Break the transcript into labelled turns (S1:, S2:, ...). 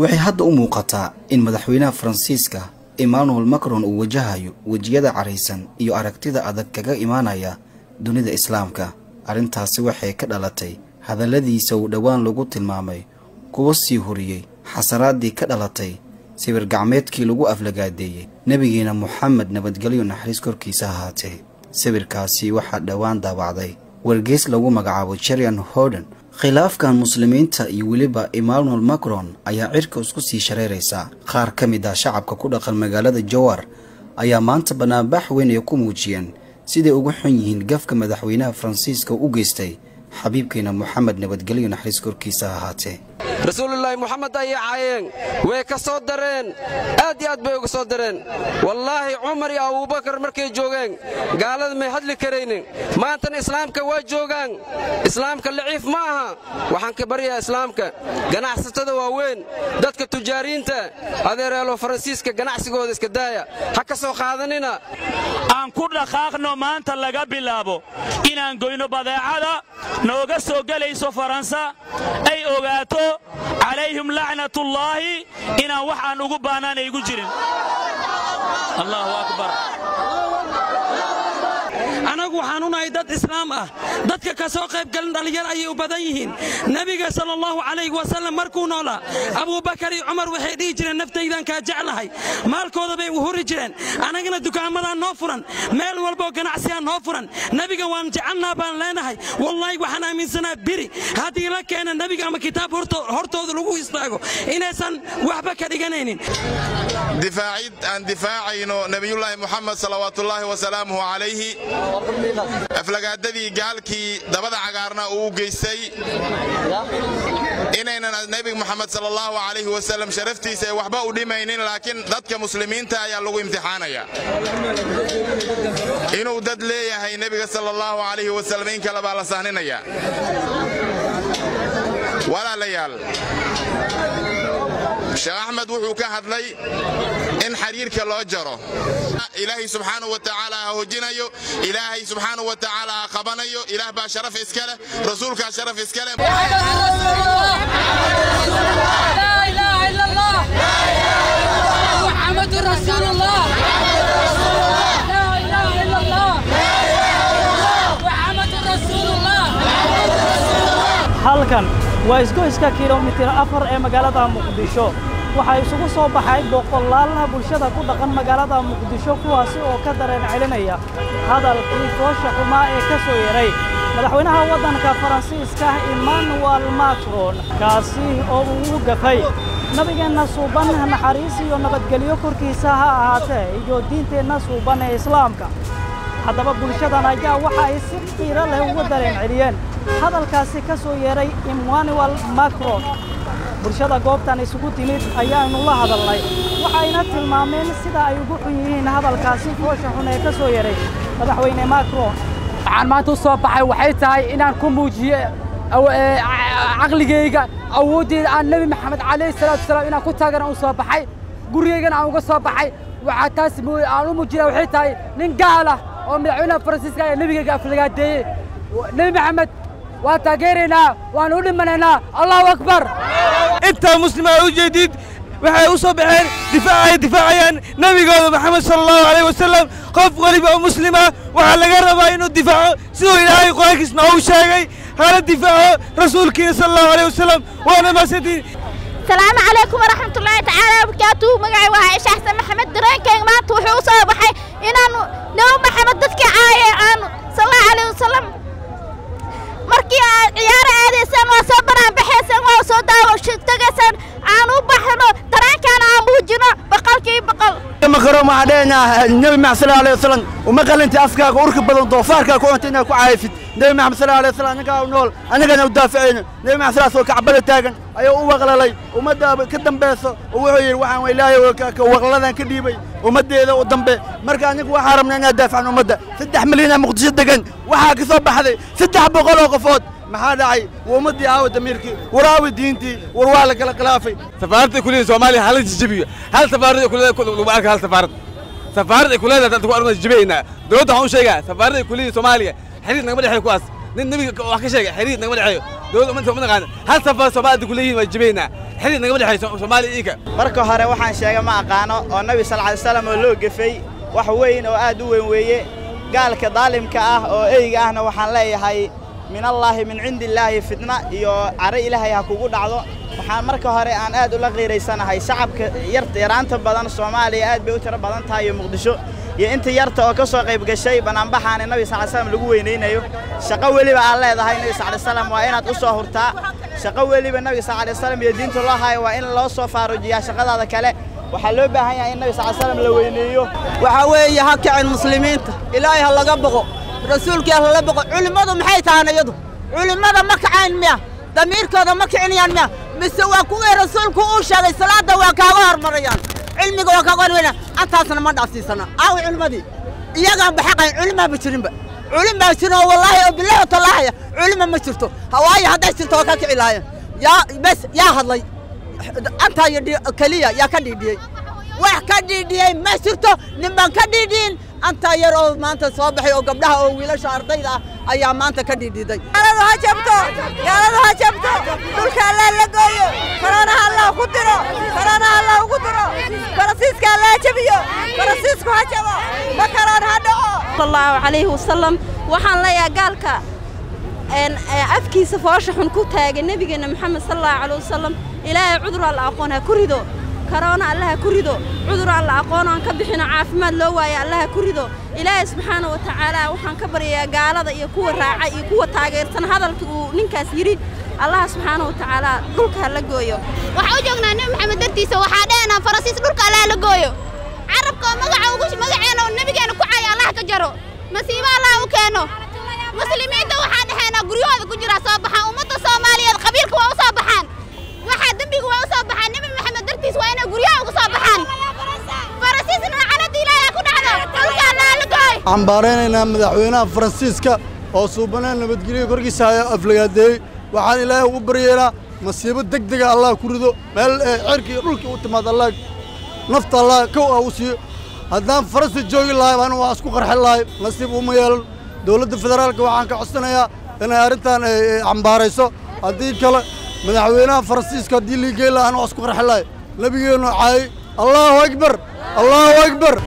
S1: waxay hadda u muuqataa in madaxweynaha Faransiiska Emmanuel Macron uu wajahayo wajiyada careysan iyo aragtida adag kaga imaanaya dunida Islaamka. Arrintaasi waxay ka dhalatay hadalladiisa uu dhawaan lagu tilmaamay kuwa sii horiyay xasaraadii ka dhalatay sawir gacmeedkii lagu aflagaadeeyay nabigeena Muhammad nabadgelyo naxariis korkiisa ahaatee. sawirkaasi waxaa dhawaan daabacday wargeys lagu magacaabo Cherian Hoden. khilaafkan muslimiinta iyo waliba Emmanuel Macron ayaa cirka isku sii shareeraysa. qaar ka mid ah shacabka ku dhaqan magaalada Jowhar ayaa maanta banaanbax weyn ay ku muujiyeen sidii ugu xun yihiin gafka madaxweynaha Faransiiska u geystay xabiibkeena Muhammad nabadgelyo naxariis korkiisa ahaatee.
S2: rasuulullaahi Muhammad ay caayeen way ka soo dareen aad bay uga soo dareen. wallaahi Umar iyo Abu Bakar markay joogeen gaalada ma hadli kareynin. maanta islaamka waa joogaan. islaamka laciif ma aha. waxaan ka bariyaa islaamka ganacsatada waaweyn dadka tujaariinta adeereelo Faransiiska ganacsigooda iska daaya ha ka soo qaadanina.
S3: aan ku dhaqaaqno maanta laga bilaabo inaan goyno badeecada nooga soo galayso Faransa ay ogaato عليهم لعنة الله إنا وحان أقبانا يقول الله أكبر. anagu waxaan u nahay dad islaam ah dadka ka soo qayb galan dhalinyar ay u badan yihiin nabiga sallallahu alayhi wa sallam markuu noolaa Abu Bakar iyo Umar waxay dhigi jireen naftaydan ka jeclahay maalkooda bay u huri jireen anagana dukaamada noo furan meel walba ganacsiga noo furan nabiga waan jecelnaa baan leenahay wallahi waxaan aaminsanaa biri hadii la keenay nabiga ama kitaab hortooda lagu istaago inaysan waxba ka dhiganaynin
S4: difaacid aan difaacayno nabiyullaahi Muhammad sallallahu wa salaamuhu alayhi aflagaadadii gaalkii dabada cagaarna uu geystay inayna nabi Muhammad sallallahu alayhi wa sallam sharaftiisa waxba u dhimaynin laakiin dadka muslimiinta ayaa lagu imtixaanaya inuu dad leeyahay nabiga sallallahu alayhi wa sallam in kala baa la sahninaya wala layaal Sheekh Ahmed wuxuu ka hadlay in xiriirka loo jaro Ilaahi subhanahu wa ta'ala hojinayo Ilaahi subhanahu wa ta'ala qabanayo Ilaah ba sharaf iskale rasuulka sharaf iskale la ilaha illa Allah Muhammadur Rasulullah la ilaha illa Allah Muhammadur Rasulullah
S5: halkan waa isgoyska kiiloomitir 4 ee magaalada Muqdisho waxa isugu soo baxay boqolaal bulshada ku dhaqan magaalada Muqdisho kuwaas oo ka dareen celinaya hadalkii foosha xumaa ee ka soo yeeray madaxweynaha waddanka Faransiiska Emmanuel Macron kaasi oo uu gafay nabigeena suuban naxariis iyo nabadgelyo korkiisa ha ahaatee iyo diinteena suuban ee Islaamka haddaba bulshadan ayaa waxa ay si qiiro leh ugu dareen celiyeen hadalkaasi ka soo yeeray Emmanuel Macron bulshada goobtan isugu timid ayaanu la hadalnay waxayna tilmaameen sida ay ugu xun yihiin hadalkaasi foosha xun ee ka soo yeeray madaxweyne Macron
S6: waxaan maanta u soo baxay waxay tahay inaan ku muujiyo aqligeyga awooddeeda aan nabi maxamed calayhi salaatu wasalaam inaan ku taagan u soo baxay gurigeygana aan uga soo baxay waxa taas aan u muujiyo waxay tahay nin gaal ah oo madaxweynaha Faransiiska ee nabigeyga aflagaadeeyay nabi maxamed وتاجرنا ونقول مننا الله أكبر.
S7: أنت مسلم أو جديد وحيوصبحين دفاعيا نبي قال محمد صلى الله عليه وسلم قف غريب أو مسلمة وعلى جربا إنه الدفاع سوى إلهي قولك اسمعوا شيء هذا الدفاع رسولك صلى الله عليه وسلم وأنا ما سدي.
S8: السلام عليكم ورحمة الله تعالى وبركاته مقعي وعائشة حسن محمد درين كان ما توحي وصابحي إن نو محمد دتك عاية صلى الله عليه وسلم markii ciyaar aadaysan waa soo baraan baxaysan waa soo daawasho tagaysan aan u baxno tareenkan aan muujino boqolkiiba
S9: ma qaro ma adeena nabi maxamed sallallahu alayhi wasallam uma qalanti afkaaga urka badan doofaarka ku inta ku caayfid nabi maxamed sallallahu alayhi wasallam anaga nool anagana u daafacayna nabi maxamed sallallahu alayhi wasallam kacbada taagan ayuu u waqlalay umada ka dambeeyso wuxuu yiri waxaan ilaahay ka waqladan ka dhiibay umadeeda u dambe marka anigu waxa rabnaa inaan daafacno umada 3 milyan Muqdisho degan waxa ka soo baxday 300 qofood maxaa dhacay umadii aaw damirkii waraawi diintii warwaala kala khilaafay
S7: safaarada kulliye Soomaaliya hal jibiyo hal safaarada kulliye ma arka hal safaarada kulliye dad ku arma jibayna dawladda waxaan u sheegaa safaarada kulliye Soomaaliya xiriir nagama dhaxay kuwaas nin nabiga wax ka sheegay xiriir nagama dhaxayo dawladda ma naqaan hal safaar Soomaaliya kulliye ma jibayna xidid nagama dhexayso Soomaaliya iinka
S9: marka hore waxaan sheegay ma aqaano oo nabi sallallahu alayhi wasallam oo loo gafay wax weyn oo aad u weyn weeye gaalka daalimka ah oo eyga ahna waxaan leeyahay min Allah min indillaahi fitna iyo ara ilaahay ha kugu dhacdo waxaan marka hore aan aad ula qiireysanahay shacabka yaraanta badan Soomaaliya aad bay u tiro badan tahay Muqdisho iyo inta yarta oo ka soo qayb gashay bananbaxaan nabi sallallahu alayhi wasallam lagu weyneynayo shaqo waliba aan leedahay nabi sallallahu alayhi wasallam waa inaad u soo hurtaa shaqo waliba nabi sallallahu alayhi wasallam iyo diinta loo hayo waa in loo soo faarujiyaa shaqadaada kale waxa loo baahan yahay in nabi sallallahu alayhi wasallam la weyneeyo
S10: waxa weeye ha kicin muslimiinta ilaahay ha laga boqo rasuulka ha la boqo culimadu maxay taanayadu culimada ma kacaan miya damiirkooda ma kicinayaan miya mise waa kuwii rasuulku uu sheegay salaada waa kaaga hormarayaan cilmiga waa kaaga hormarayaan antaasna ma dhaafsiisana aaw culimadii iyaga baxaqay culima ma jirinba culima jiro wallahi oo billahi tallahi culima ma jirto hawaaye haday jirto ka kici lahayn bas yaa hadlay anta yadi kaliya yaa ka dhidhiyay wax ka dhidhiyay ma jirto niman ka dhidhin anta yar oo maanta soo baxay oo gabdhaha oo wiilasha ardayda ayaa maanta ka dhidhiday gaalada ha jabto dhulka la gooyo korona Allah ku diro farasiiska la jabiyo farasiisku ha jabo ma korona ha dhaco
S8: sallallahu alayhi wasallam waxaan leeyahay gaalka afkiisa foosha xun ku taagay nabigeena Muhammad sallallahu alayhi wasallam ilaahay cudur la aqoon ha ku rido korona Allah ha ku rido cudur la aqoon aan ka bixino caafimaad loo waayo Allah ha ku rido ilaahay subhanahu wa ta'ala waxaan ka baryayaa gaalada iyo kuwa raacay iyo kuwa taageersan hadalka uu ninkaas yiri Allah subhanahu wa ta'ala dhulka la gooyo
S11: waxa u joognaa nabi Muhammad dartiisa waxa dheena farasiis dhulka la gooyo carabka magaceena nabigeena ku caay Allah ka jaro masiiba Allah u keeno muslimiinta waxa dhaxeena guryahooda ku jira soo baxaan ummadda Soomaaliyeed qabiilka waa u soo baxaan waxa dambiga waa u soo baxaan nabi Muhammad dartiisa waa inay guryaha uga soo baxaan farasiisna calad ilaahay ku dhacdo dhulka la gooyo
S9: ambaareenayna madaxweynaha Faransiiska oo suubanaan nabadgeliyo korkiisa aflagaaday waxaan ilaahay ugu baryeelaa masiibo degdeg ah Allah ku rido meel cirki dhulka u timaad Allah nafta Allah ka u siiyo haddaan Faransi joogi lahayn waan wax isku qarxin lahayn nasiib uma yeelan dawladda federaalka waxaan ka codsanayaa inay arrintan ambaarayso haddii kale madaxweynaha Faransiiska hadii la geeyay lahayn wax isku qarxin lahayn nabigeenu caay Allahu akbar